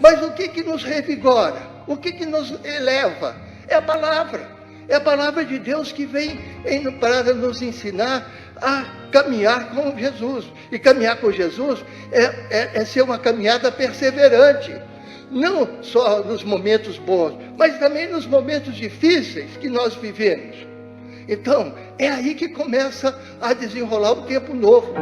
Mas o que nos revigora? O que nos eleva? É a palavra. É a palavra de Deus que vem para nos ensinar a caminhar com Jesus. E caminhar com Jesus é ser uma caminhada perseverante. Não só nos momentos bons, mas também nos momentos difíceis que nós vivemos. Então, é aí que começa a desenrolar um tempo novo.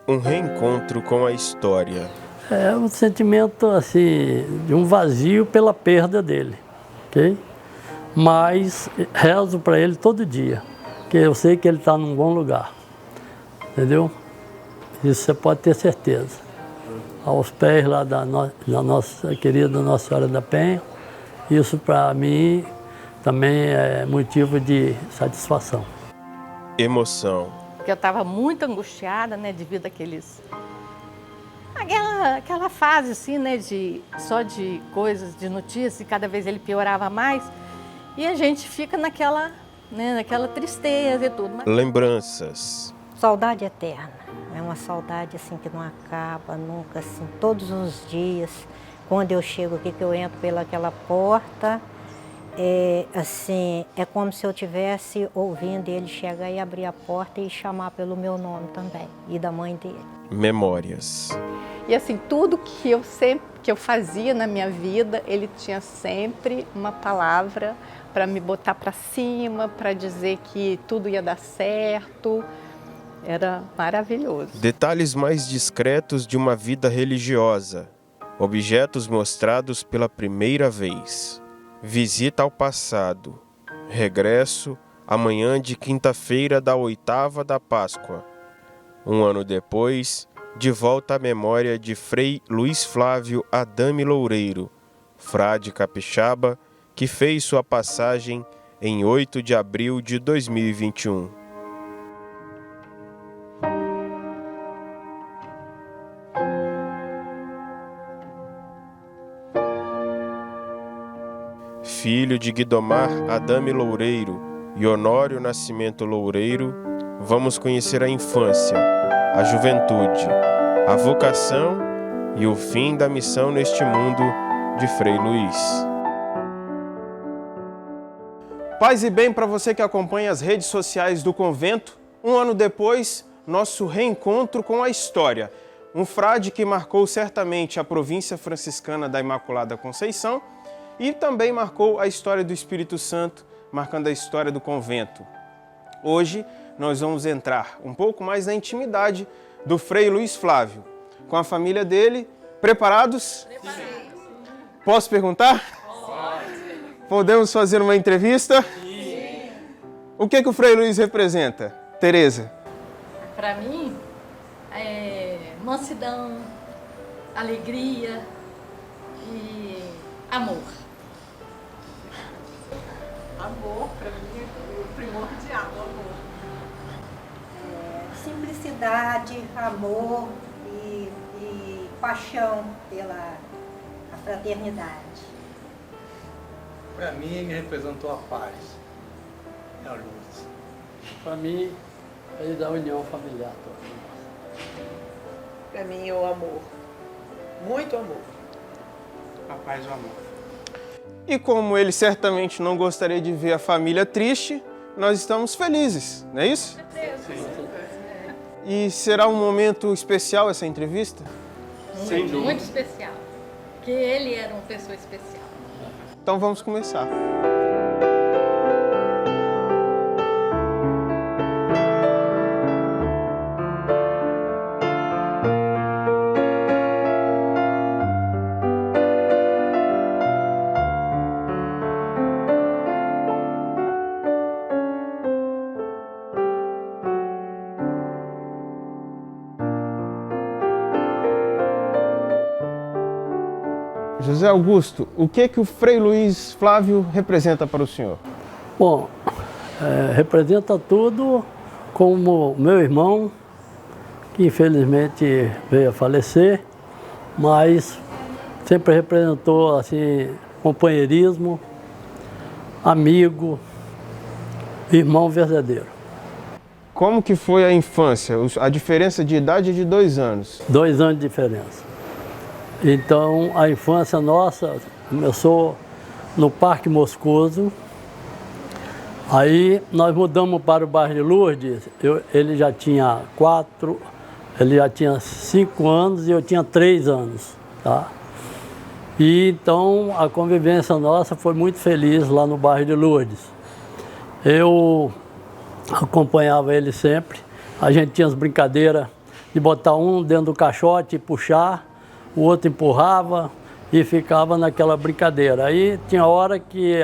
Um reencontro com a história. É um sentimento assim, de um vazio pela perda dele, ok? Mas rezo para ele todo dia, porque eu sei que ele está num bom lugar, entendeu? Isso você pode ter certeza. Aos pés lá da nossa querida Nossa Senhora da Penha, isso para mim também é motivo de satisfação. Emoção. Porque eu estava muito angustiada, né, devido àqueles... Aquela fase, assim, né, só de coisas, de notícias, e cada vez ele piorava mais. E a gente fica naquela tristeza e tudo. Mas... Lembranças. Saudade eterna. É uma saudade, assim, que não acaba nunca, assim, todos os dias. Quando eu chego aqui, que eu entro pelaquela porta, assim, é como se eu estivesse ouvindo ele chegar e abrir a porta e chamar pelo meu nome também, e da mãe dele. Memórias. E assim, tudo que eu fazia na minha vida, ele tinha sempre uma palavra para me botar para cima, para dizer que tudo ia dar certo. Era maravilhoso. Detalhes mais discretos de uma vida religiosa. Objetos mostrados pela primeira vez. Visita ao passado. Regresso amanhã de quinta-feira da 8ª da Páscoa. Um ano depois, de volta à memória de Frei Luiz Flávio Adame Loureiro, frade capixaba, que fez sua passagem em 8 de abril de 2021. Filho de Guidomar Adame Loureiro e Honório Nascimento Loureiro, vamos conhecer a infância, a juventude, a vocação e o fim da missão neste mundo de Frei Luiz. Paz e bem para você que acompanha as redes sociais do convento. Um ano depois, nosso reencontro com a história. Um frade que marcou certamente a província franciscana da Imaculada Conceição e também marcou a história do Espírito Santo, marcando a história do convento. Hoje, nós vamos entrar um pouco mais na intimidade do Frei Luiz Flávio, com a família dele. Preparados? Preparados. Posso perguntar? Pode. Podemos fazer uma entrevista? Sim. O que o Frei Luiz representa? Tereza? Para mim, é mansidão, alegria e amor. Amor, para mim, é o primordial, amor. Simplicidade, amor e paixão pela fraternidade. Para mim, ele representou a paz e a luz. Para mim, ele dá união familiar toda. Para mim, é o amor. Muito amor. A paz e o amor. E como ele certamente não gostaria de ver a família triste, nós estamos felizes, não é isso? Sim. E será um momento especial essa entrevista? Sem dúvida. Muito especial. Porque ele era uma pessoa especial. Então vamos começar. José Augusto, o que o Frei Luiz Flávio representa para o senhor? Bom, representa tudo como meu irmão, que infelizmente veio a falecer, mas sempre representou assim, companheirismo, amigo, irmão verdadeiro. Como que foi a infância? A diferença de idade é de 2 anos. 2 anos de diferença. Então, a infância nossa começou no Parque Moscoso. Aí nós mudamos para o bairro de Lourdes. Ele já tinha 5 anos e eu tinha 3 anos, tá? E então a convivência nossa foi muito feliz lá no bairro de Lourdes. Eu acompanhava ele sempre. A gente tinha as brincadeiras de botar um dentro do caixote e puxar, o outro empurrava e ficava naquela brincadeira. Aí tinha hora que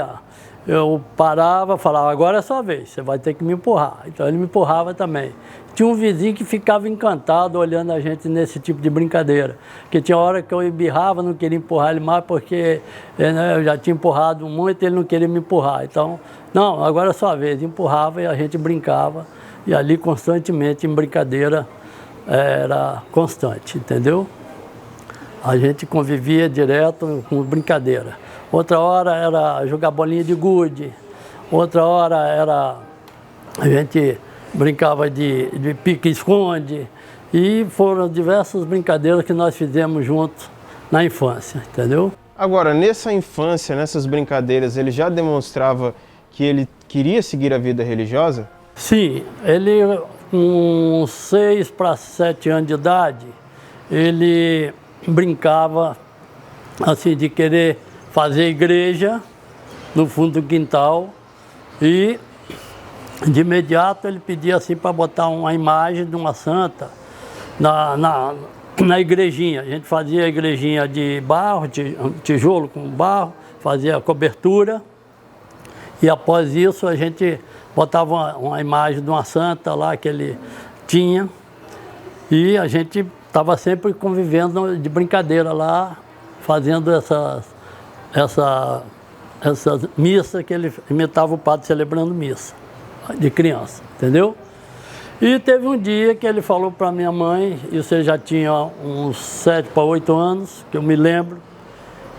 eu parava, falava, agora é a sua vez, você vai ter que me empurrar. Então ele me empurrava também. Tinha um vizinho que ficava encantado olhando a gente nesse tipo de brincadeira. Porque tinha hora que eu embirrava, não queria empurrar ele mais, porque né, eu já tinha empurrado muito e ele não queria me empurrar. Então, não, agora é a sua vez. Empurrava e a gente brincava. E ali constantemente em brincadeira era constante, entendeu? A gente convivia direto com brincadeira. Outra hora era jogar bolinha de gude, outra hora era a gente brincava de pique-esconde, e foram diversas brincadeiras que nós fizemos juntos na infância, entendeu? Agora, nessa infância, nessas brincadeiras, ele já demonstrava que ele queria seguir a vida religiosa? Sim, ele com 6 para 7 anos de idade, ele brincava assim de querer fazer igreja no fundo do quintal, e de imediato ele pedia assim para botar uma imagem de uma santa na igrejinha. A gente fazia a igrejinha de barro, tijolo com barro, fazia a cobertura, e após isso a gente botava uma imagem de uma santa lá que ele tinha, e a gente estava sempre convivendo de brincadeira lá, fazendo essa missa que ele imitava o padre celebrando missa de criança, entendeu? E teve um dia que ele falou para minha mãe, isso ele já tinha uns 7 para 8 anos, que eu me lembro,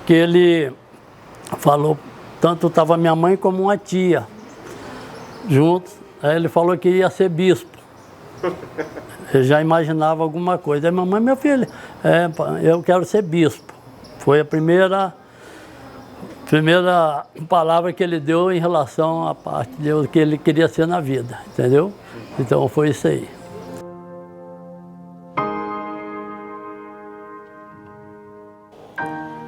que ele falou, tanto estava minha mãe como uma tia juntos, aí ele falou que ia ser bispo. Eu já imaginava alguma coisa. Aí minha mãe, meu filho, eu quero ser bispo. Foi a primeira palavra que ele deu em relação à parte de Deus que ele queria ser na vida, entendeu? Então foi isso aí.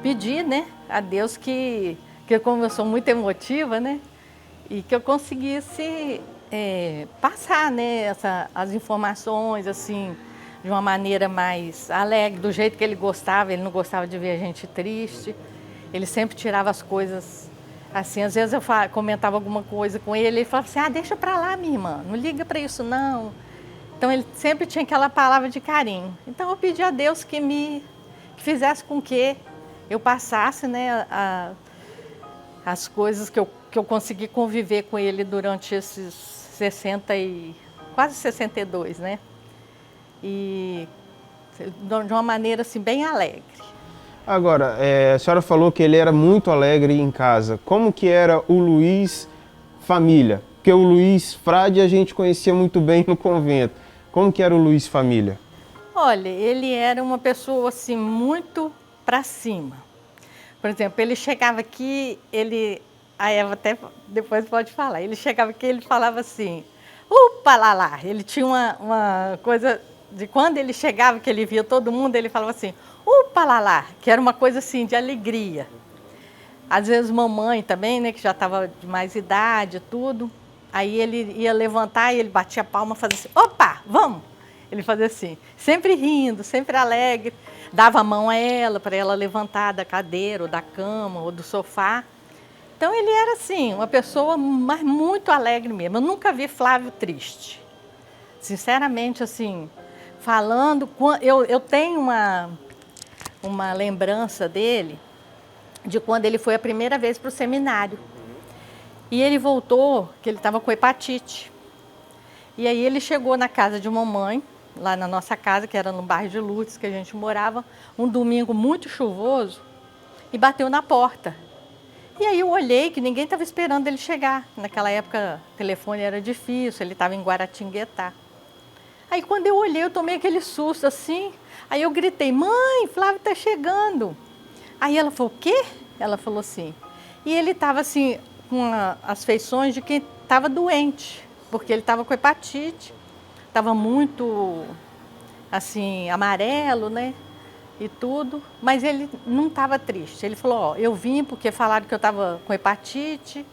Pedir, né, a Deus que como eu sou muito emotiva, né, e que eu conseguisse passar, né, as informações, assim, de uma maneira mais alegre, do jeito que ele gostava. Ele não gostava de ver a gente triste. Ele sempre tirava as coisas assim. Às vezes eu comentava alguma coisa com ele, ele falava assim, deixa pra lá, minha irmã, não liga pra isso não. Então ele sempre tinha aquela palavra de carinho. Então eu pedi a Deus que fizesse com que eu passasse, né, as coisas que eu consegui conviver com ele durante esses quase 62, né? E de uma maneira assim bem alegre. Agora, a senhora falou que ele era muito alegre em casa. Como que era o Luiz família? Porque o Luiz frade a gente conhecia muito bem no convento. Como que era o Luiz família? Olha, ele era uma pessoa assim muito para cima. Por exemplo, ele chegava aqui, a Eva até depois pode falar, ele chegava aqui, ele falava assim, upa lá lá. Ele tinha uma coisa de quando ele chegava, que ele via todo mundo, ele falava assim, upa lá lá, que era uma coisa assim de alegria. Às vezes mamãe também, né, que já estava de mais idade, tudo, aí ele ia levantar e ele batia a palma e fazia assim, opa, vamos! Ele fazia assim, sempre rindo, sempre alegre, dava a mão a ela para ela levantar da cadeira, ou da cama, ou do sofá. Então ele era assim, uma pessoa mas muito alegre mesmo. Eu nunca vi Flávio triste. Sinceramente, assim, falando, eu tenho uma lembrança dele de quando ele foi a primeira vez para o seminário. E ele voltou, que ele estava com hepatite. E aí ele chegou na casa de mamãe, lá na nossa casa, que era no bairro de Lourdes, que a gente morava, um domingo muito chuvoso, e bateu na porta. E aí eu olhei que ninguém estava esperando ele chegar. Naquela época o telefone era difícil, ele estava em Guaratinguetá. Aí quando eu olhei, eu tomei aquele susto assim, aí eu gritei, mãe, Flávio está chegando. Aí ela falou, o quê? Ela falou assim. E ele estava assim, com as feições de quem estava doente, porque ele estava com hepatite, estava muito assim, amarelo, né? E tudo, mas ele não estava triste. Ele falou, ó, eu vim porque falaram que eu estava com hepatite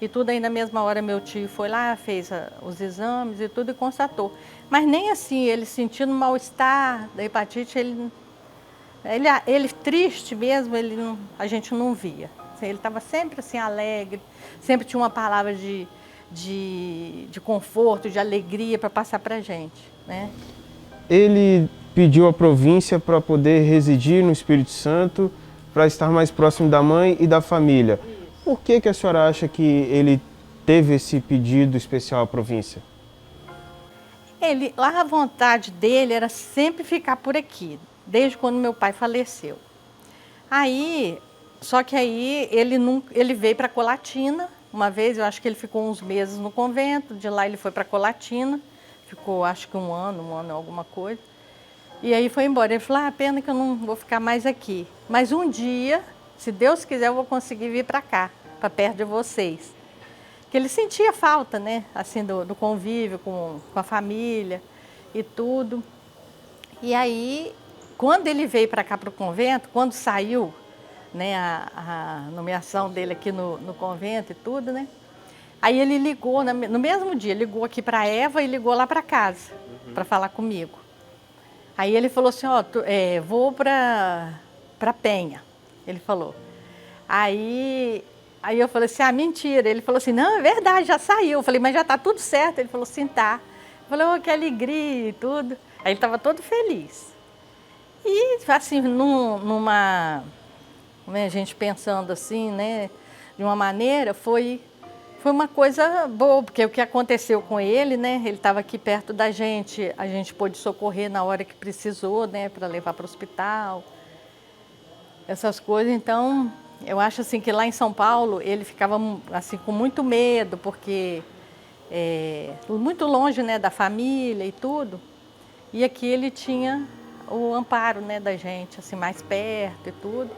e tudo. Aí na mesma hora meu tio foi lá, fez os exames e tudo e constatou. Mas nem assim, ele sentindo mal-estar da hepatite, ele triste mesmo, a gente não via. Ele estava sempre assim alegre, sempre tinha uma palavra de conforto, de alegria para passar para a gente, né? Ele pediu a província para poder residir no Espírito Santo, para estar mais próximo da mãe e da família. Por que a senhora acha que ele teve esse pedido especial à província? A vontade dele era sempre ficar por aqui, desde quando meu pai faleceu. Só que aí ele veio para Colatina, uma vez, eu acho que ele ficou uns meses no convento, de lá ele foi para Colatina, ficou acho que um ano, alguma coisa. E aí foi embora. Ele falou, pena que eu não vou ficar mais aqui. Mas um dia, se Deus quiser, eu vou conseguir vir para cá, para perto de vocês. Que ele sentia falta, né? Assim, do convívio com a família e tudo. E aí, quando ele veio para cá, para o convento, quando saiu, né, a nomeação dele aqui no convento e tudo, né? Aí ele ligou, no mesmo dia, ligou aqui para a Eva e ligou lá para casa, para falar comigo. Aí ele falou assim, vou para Penha, ele falou. Aí eu falei assim, mentira. Ele falou assim, não, é verdade, já saiu. Eu falei, mas já está tudo certo. Ele falou assim, tá. Eu falei, que alegria e tudo. Aí ele estava todo feliz. E assim, a gente pensando assim, né, de uma maneira, foi uma coisa boa, porque o que aconteceu com ele, né, ele estava aqui perto da gente, a gente pôde socorrer na hora que precisou, né, para levar para o hospital, essas coisas. Então, eu acho assim que lá em São Paulo ele ficava assim com muito medo, porque muito longe, né, da família e tudo, e aqui ele tinha o amparo, né, da gente, assim, mais perto e tudo.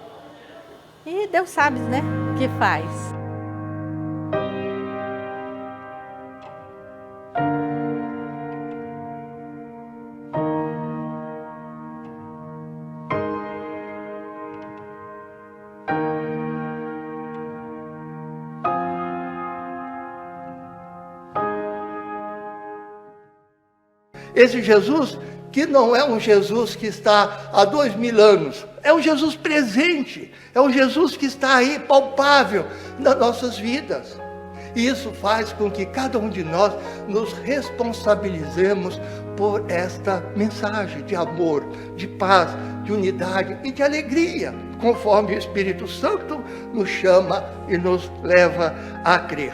E Deus sabe, né, o que faz. Esse Jesus que não é um Jesus que está há 2000 anos, é um Jesus presente, é um Jesus que está aí palpável nas nossas vidas. E isso faz com que cada um de nós nos responsabilizemos por esta mensagem de amor, de paz, de unidade e de alegria, conforme o Espírito Santo nos chama e nos leva a crer.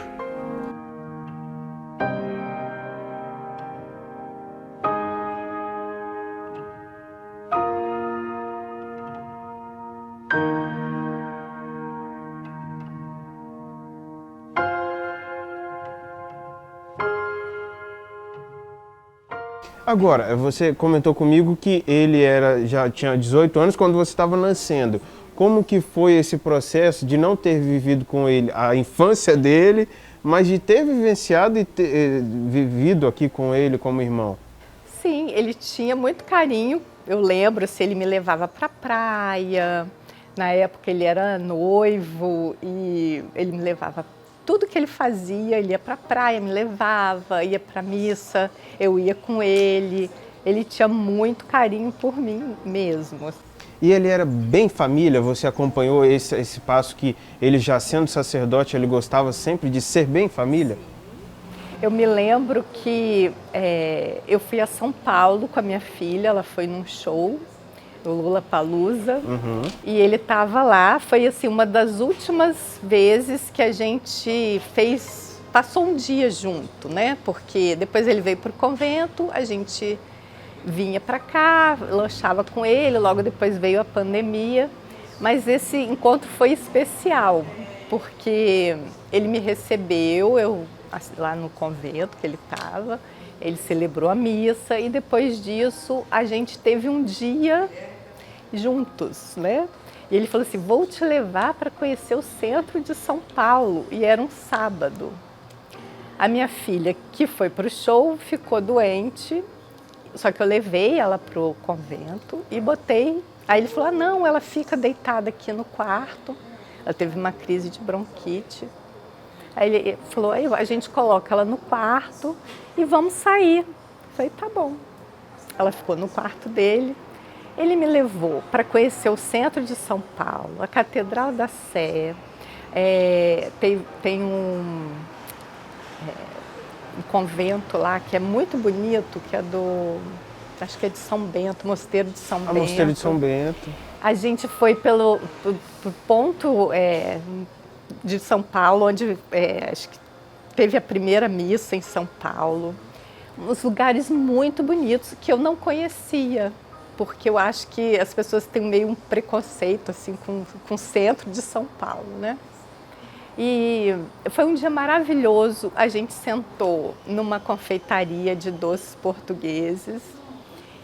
Agora, você comentou comigo que ele já tinha 18 anos quando você estava nascendo. Como que foi esse processo de não ter vivido com ele a infância dele, mas de ter vivenciado e ter vivido aqui com ele como irmão? Sim, ele tinha muito carinho. Eu lembro, se ele me levava para a praia. Na época ele era noivo e ele me levava. Tudo que ele fazia, ele ia para a praia, me levava, ia para a missa, eu ia com ele. Ele tinha muito carinho por mim mesmo. E ele era bem família? Você acompanhou esse passo que ele, já sendo sacerdote, ele gostava sempre de ser bem família? Eu me lembro que eu fui a São Paulo com a minha filha, ela foi num show, o Lollapalooza, e ele estava lá. Foi assim, uma das últimas vezes que a gente passou um dia junto, né? Porque depois ele veio para o convento, a gente vinha para cá, lanchava com ele, logo depois veio a pandemia. Mas esse encontro foi especial, porque ele me recebeu, lá no convento que ele estava, ele celebrou a missa e depois disso a gente teve um dia juntos, né? E ele falou assim, vou te levar para conhecer o centro de São Paulo, e era um sábado. A minha filha, que foi para o show, ficou doente, só que eu levei ela para o convento e botei. Aí ele falou, não, ela fica deitada aqui no quarto, ela teve uma crise de bronquite. Aí ele falou, a gente coloca ela no quarto e vamos sair. Eu falei, tá bom. Ela ficou no quarto dele. Ele me levou para conhecer o centro de São Paulo, a Catedral da Sé. Tem um convento lá que é muito bonito, que é acho que é de São Bento, Mosteiro de São Bento. Mosteiro de São Bento. A gente foi pro ponto de São Paulo, onde acho que teve a primeira missa em São Paulo. Uns lugares muito bonitos que eu não conhecia, porque eu acho que as pessoas têm meio um preconceito assim, com o centro de São Paulo, né? E foi um dia maravilhoso. A gente sentou numa confeitaria de doces portugueses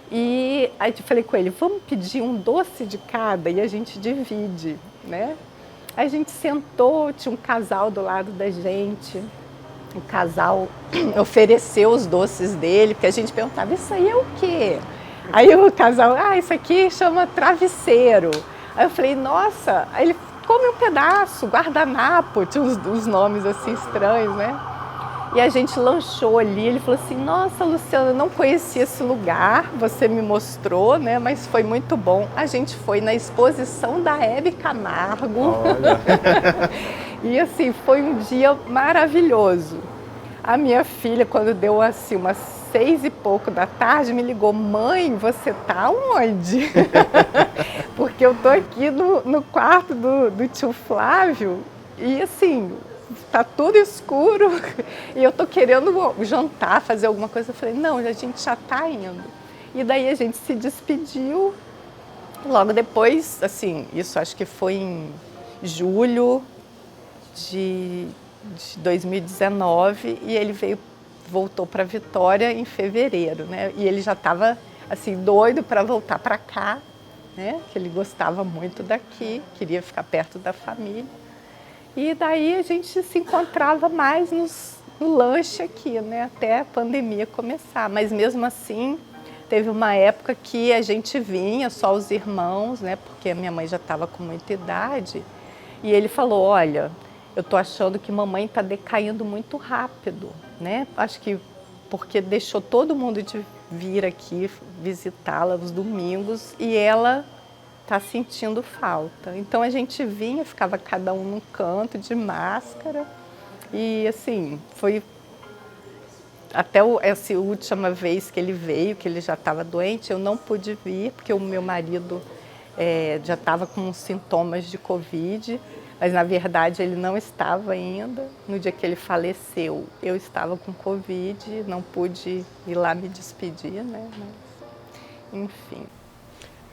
e aí eu falei com ele, vamos pedir um doce de cada e a gente divide, né? Aí a gente sentou, tinha um casal do lado da gente, o casal ofereceu os doces dele, porque a gente perguntava, isso aí é o quê? Aí o casal, isso aqui chama travesseiro. Aí eu falei, nossa, aí ele come um pedaço, guardanapo, tinha uns nomes assim estranhos, né? E a gente lanchou ali, ele falou assim, nossa, Luciana, eu não conhecia esse lugar, você me mostrou, né? Mas foi muito bom. A gente foi na exposição da Hebe Camargo. E assim, foi um dia maravilhoso. A minha filha, quando deu assim umas 6 e pouco da tarde, me ligou, mãe, você tá onde? Porque eu tô aqui no quarto do tio Flávio e assim, tá tudo escuro e eu tô querendo jantar, fazer alguma coisa. Eu falei, não, a gente já tá indo. E daí a gente se despediu. Logo depois, assim, isso acho que foi em julho de 2019 e ele voltou para Vitória em fevereiro, né? E ele já estava assim doido para voltar para cá, né? Que ele gostava muito daqui, queria ficar perto da família. E daí a gente se encontrava mais no lanche aqui, né? Até a pandemia começar. Mas mesmo assim, teve uma época que a gente vinha, só os irmãos, né? Porque a minha mãe já estava com muita idade. E ele falou, olha, eu tô achando que mamãe está decaindo muito rápido, né? Acho que porque deixou todo mundo de vir aqui visitá-la nos domingos e ela está sentindo falta. Então a gente vinha, ficava cada um num canto de máscara e assim, foi até essa última vez que ele veio, que ele já estava doente, eu não pude vir porque o meu marido já estava com sintomas de Covid. Mas, na verdade, ele não estava ainda. No dia que ele faleceu, eu estava com Covid, não pude ir lá me despedir, né? Mas, enfim.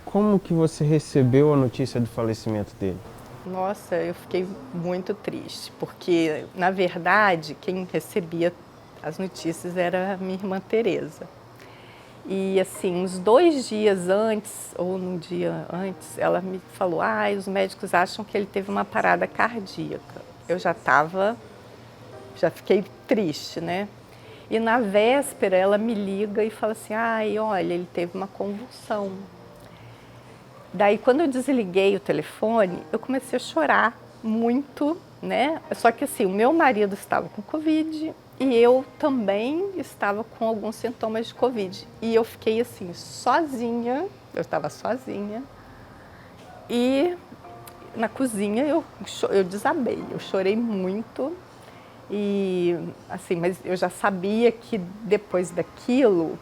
Como que você recebeu a notícia do falecimento dele? Nossa, eu fiquei muito triste, porque, na verdade, quem recebia as notícias era a minha irmã Tereza. E assim, uns 2 dias antes, ou num dia antes, ela me falou, os médicos acham que ele teve uma parada cardíaca. Eu já fiquei triste, né? E na véspera ela me liga e fala assim, olha, ele teve uma convulsão. Daí quando eu desliguei o telefone, eu comecei a chorar muito, né? Só que assim, o meu marido estava com Covid, e eu também estava com alguns sintomas de Covid. E eu fiquei assim, sozinha, eu estava sozinha. E na cozinha eu desabei, eu chorei muito. E assim, mas eu já sabia que depois daquilo,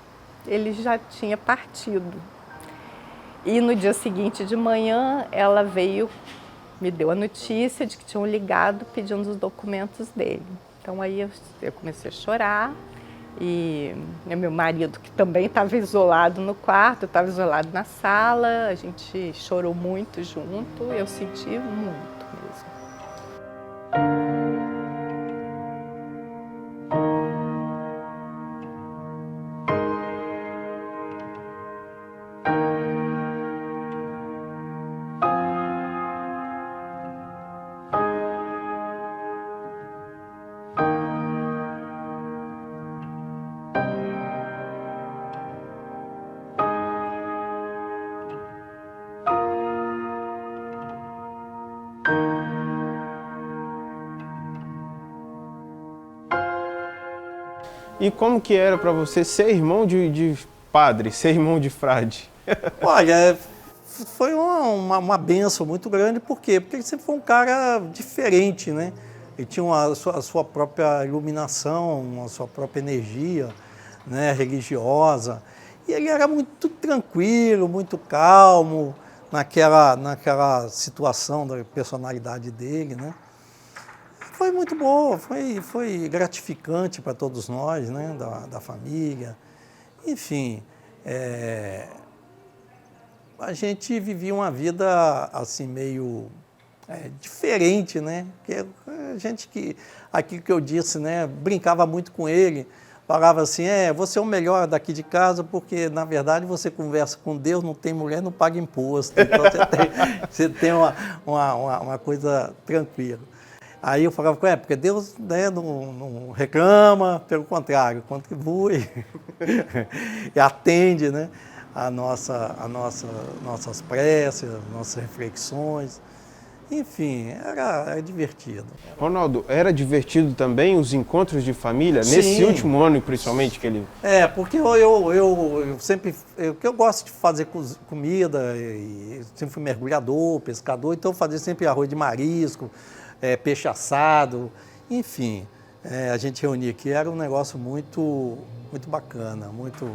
ele já tinha partido. E no dia seguinte de manhã, ela veio, me deu a notícia de que tinham ligado pedindo os documentos dele. Então aí eu comecei a chorar E meu marido, que também estava isolado no quarto, estava isolado na sala, a gente chorou muito junto, eu senti muito mesmo. E como que era para você ser irmão de padre, ser irmão de frade? Olha, foi uma benção muito grande, por quê? Porque ele sempre foi um cara diferente, né? Ele tinha a sua própria iluminação, a sua própria energia, né, religiosa. E ele era muito tranquilo, muito calmo naquela situação da personalidade dele, né? Foi muito boa, foi gratificante para todos nós, né, da família. Enfim, a gente vivia uma vida assim meio diferente, né? Porque a gente aquilo que eu disse, né, brincava muito com ele, falava assim, você é o melhor daqui de casa porque, na verdade, você conversa com Deus, não tem mulher, não paga imposto. Então você tem uma coisa tranquila. Aí eu falava, porque Deus, né, não reclama, pelo contrário, contribui e atende, né, nossas preces, nossas reflexões. Enfim, era divertido. Ronaldo, era divertido também os encontros de família, Sim. Nesse último ano, principalmente, que ele... Porque eu sempre... Eu gosto de fazer comida, e sempre fui mergulhador, pescador, então eu fazia sempre arroz de marisco, peixe assado, enfim, a gente reunia aqui, era um negócio muito bacana, muito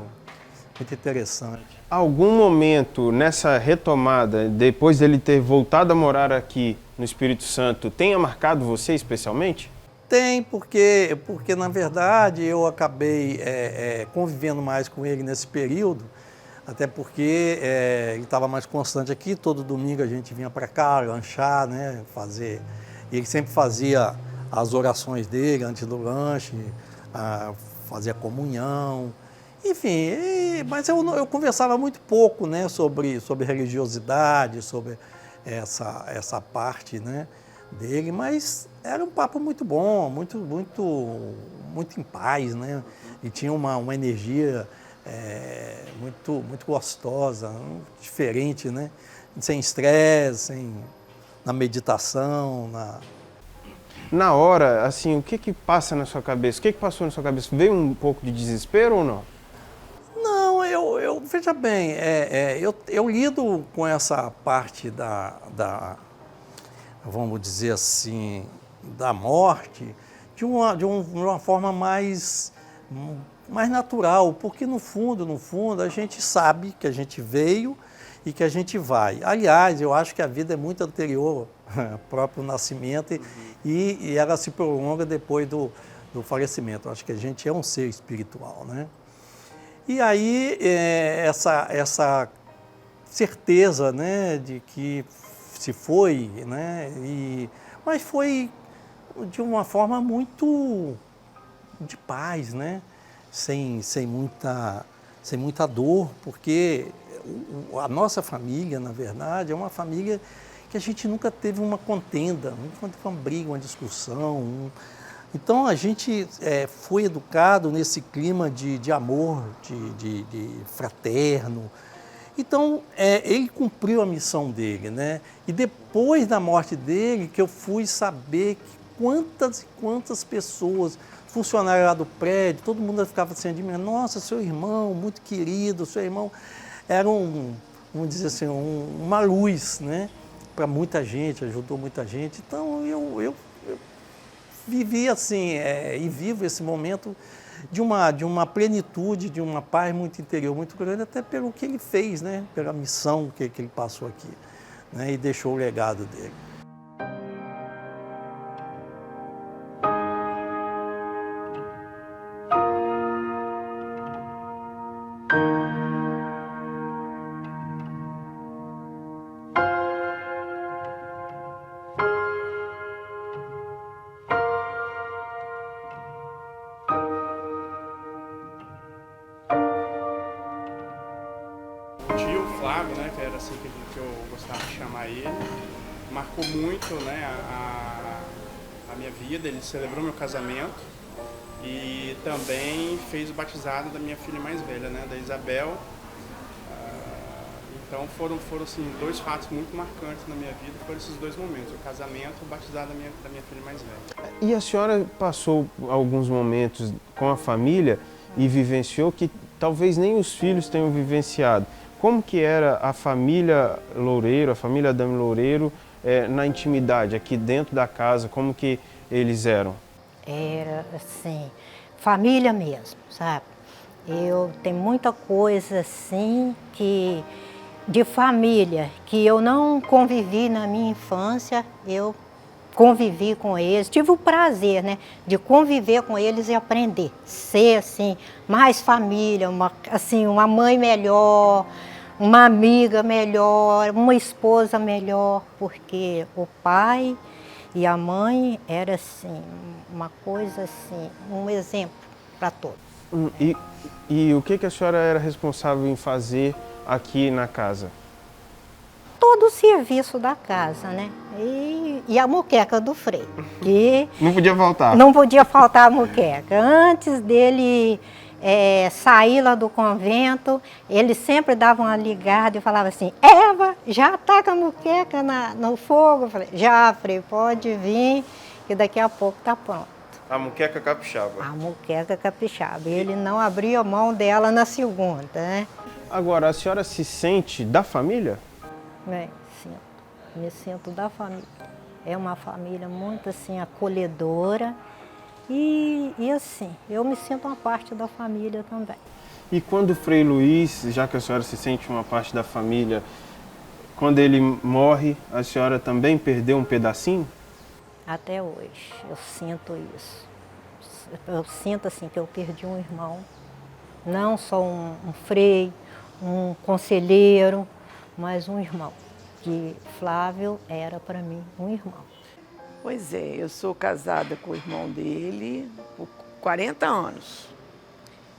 interessante. Algum momento nessa retomada, depois dele ter voltado a morar aqui no Espírito Santo, tenha marcado você especialmente? Tem, porque na verdade eu acabei convivendo mais com ele nesse período, até porque ele estava mais constante aqui, todo domingo a gente vinha para cá lanchar, né, fazer... Ele sempre fazia as orações dele antes do lanche, fazia comunhão, enfim, mas eu conversava muito pouco, né, sobre religiosidade, sobre essa parte, né, dele, mas era um papo muito bom, muito em paz, né, e tinha uma energia muito gostosa, diferente, né, sem estresse, na meditação, Na hora, assim, o que passa na sua cabeça? O que passou na sua cabeça? Veio um pouco de desespero ou não? Não, eu veja bem, eu lido com essa parte vamos dizer assim, da morte de uma forma mais natural, porque no fundo, a gente sabe que a gente veio e que a gente vai. Aliás, eu acho que a vida é muito anterior ao próprio nascimento e ela se prolonga depois do falecimento. Eu acho que a gente é um ser espiritual, né? E aí, essa certeza, né, de que se foi, né, mas foi de uma forma muito de paz, né, sem muita dor, porque a nossa família, na verdade, é uma família que a gente nunca teve uma contenda, nunca teve uma briga, uma discussão. Então, a gente foi educado nesse clima de amor, de fraterno. Então, ele cumpriu a missão dele, né? E depois da morte dele, que eu fui saber que quantas e quantas pessoas, funcionários lá do prédio, todo mundo ficava assim, admirando, nossa, seu irmão, muito querido, seu irmão era vamos dizer assim, uma luz, né? Para muita gente, ajudou muita gente. Então, eu vivi assim, e vivo esse momento de uma plenitude, de uma paz muito interior, muito grande, até pelo que ele fez, né? Pela missão que ele passou aqui, né? E deixou o legado dele. né, que era assim que eu gostava de chamar ele, marcou muito, né, a minha vida. Ele celebrou meu casamento e também fez o batizado da minha filha mais velha, né, da Isabel. Então foram assim, dois fatos muito marcantes na minha vida, foram esses dois momentos, o casamento e o batizado da minha filha mais velha. E a senhora passou alguns momentos com a família e vivenciou que talvez nem os filhos tenham vivenciado. Como que era a família Loureiro, a família Adame Loureiro, na intimidade, aqui dentro da casa, como que eles eram? Era assim, família mesmo, sabe? Eu tenho muita coisa assim de família que eu não convivi na minha infância, eu convivi com eles, tive o prazer, né, de conviver com eles e aprender, ser assim, mais família, uma mãe melhor, uma amiga melhor, uma esposa melhor, porque o pai e a mãe era assim, uma coisa assim, um exemplo para todos. E o que a senhora era responsável em fazer aqui na casa? Todo o serviço da casa, né? E a muqueca do Frei. Que não podia faltar. Não podia faltar a muqueca. Antes dele sair lá do convento, ele sempre dava uma ligada e falava assim: Eva, já tá com a muqueca no fogo? Eu falei: já, Frei, pode vir, que daqui a pouco tá pronto. A muqueca capixaba. A muqueca capixaba. Ele não abria mão dela na segunda, né? Agora, a senhora se sente da família? Sinto. Me sinto da família. É uma família muito assim acolhedora e assim, eu me sinto uma parte da família também. E quando o Frei Luiz, já que a senhora se sente uma parte da família, quando ele morre, a senhora também perdeu um pedacinho? Até hoje, eu sinto isso. Eu sinto assim que eu perdi um irmão, não só um frei, um conselheiro, mas um irmão, que Flávio era para mim um irmão. Pois é, eu sou casada com o irmão dele por 40 anos.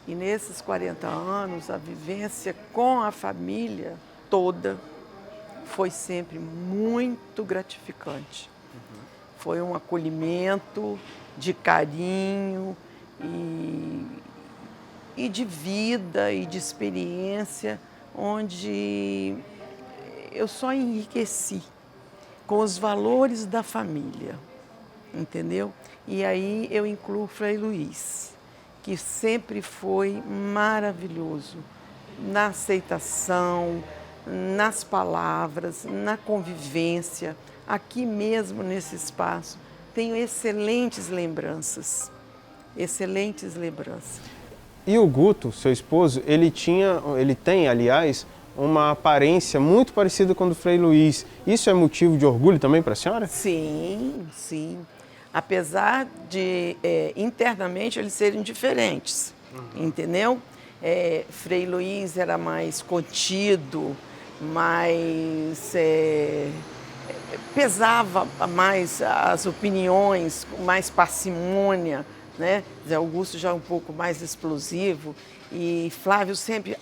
E nesses 40 anos, a vivência com a família toda foi sempre muito gratificante. Foi um acolhimento de carinho e de vida e de experiência, onde eu só enriqueci com os valores da família, entendeu? E aí eu incluo o Frei Luiz, que sempre foi maravilhoso na aceitação, nas palavras, na convivência. Aqui mesmo nesse espaço tenho excelentes lembranças, excelentes lembranças. E o Guto, seu esposo, ele tem, aliás, uma aparência muito parecida com a do Frei Luiz. Isso é motivo de orgulho também para a senhora? Sim, sim. Apesar de internamente eles serem diferentes, entendeu? Frei Luiz era mais contido, mais pesava mais as opiniões, com mais parcimônia, né? Zé Augusto já um pouco mais explosivo e Flávio sempre,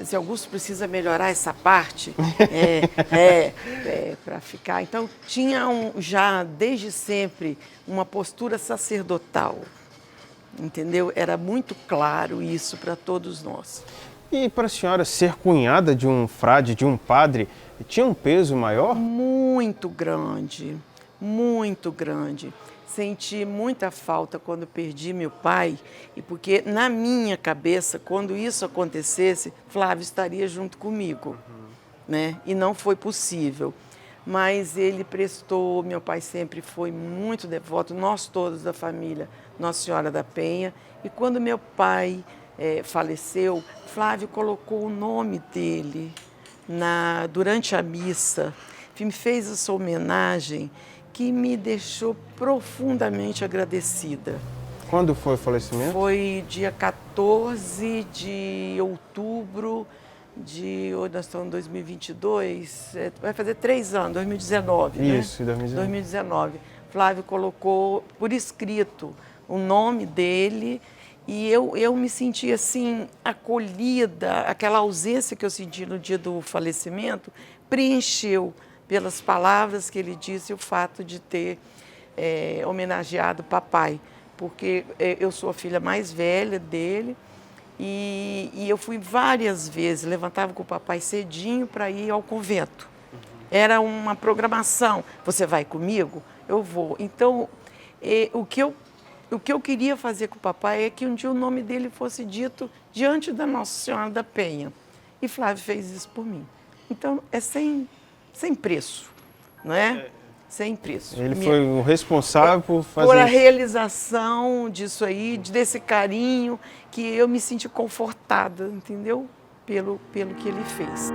Zé Augusto precisa melhorar essa parte para ficar. Então, tinha já desde sempre uma postura sacerdotal, entendeu? Era muito claro isso para todos nós. E para a senhora ser cunhada de um frade, de um padre, tinha um peso maior? Muito grande, muito grande. Senti muita falta quando perdi meu pai, e porque na minha cabeça, quando isso acontecesse, Flávio estaria junto comigo, né? E não foi possível. Mas ele prestou, meu pai sempre foi muito devoto, nós todos da família, Nossa Senhora da Penha. E quando meu pai faleceu, Flávio colocou o nome dele durante a missa, me fez essa homenagem que me deixou profundamente agradecida. Quando foi o falecimento? Foi dia 14 de outubro hoje nós estamos em 2022, vai fazer 3 anos, 2019, né? Isso, 2019. Flávio colocou por escrito o nome dele E eu me senti assim, acolhida, aquela ausência que eu senti no dia do falecimento preencheu pelas palavras que ele disse, o fato de ter homenageado o papai, porque eu sou a filha mais velha dele e eu fui várias vezes, levantava com o papai cedinho para ir ao convento. Era uma programação, você vai comigo? Eu vou. Então, o que eu queria fazer com o papai é que um dia o nome dele fosse dito diante da Nossa Senhora da Penha. E Flávio fez isso por mim. Então, é sem preço, não é? Sem preço. Ele foi o responsável por fazer por a isso. realização disso aí, desse carinho, que eu me senti confortada, entendeu? Pelo que ele fez.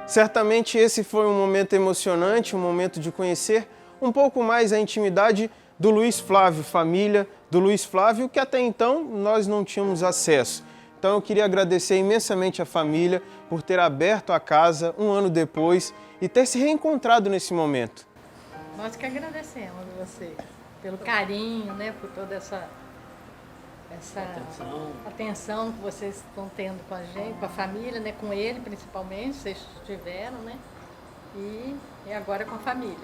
Certamente esse foi um momento emocionante, um momento de conhecer um pouco mais a intimidade do Luiz Flávio, família do Luiz Flávio, que até então nós não tínhamos acesso. Então eu queria agradecer imensamente a família por ter aberto a casa um ano depois e ter se reencontrado nesse momento. Nós que agradecemos a vocês pelo carinho, né, por toda essa atenção que vocês estão tendo com a gente, com a família, né, com ele principalmente, vocês tiveram, né, e agora com a família.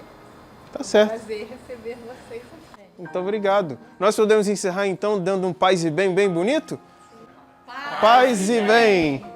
Tá certo. É um prazer receber vocês também. Muito obrigado. Nós podemos encerrar então dando um paz e bem bem bonito? Paz e bem!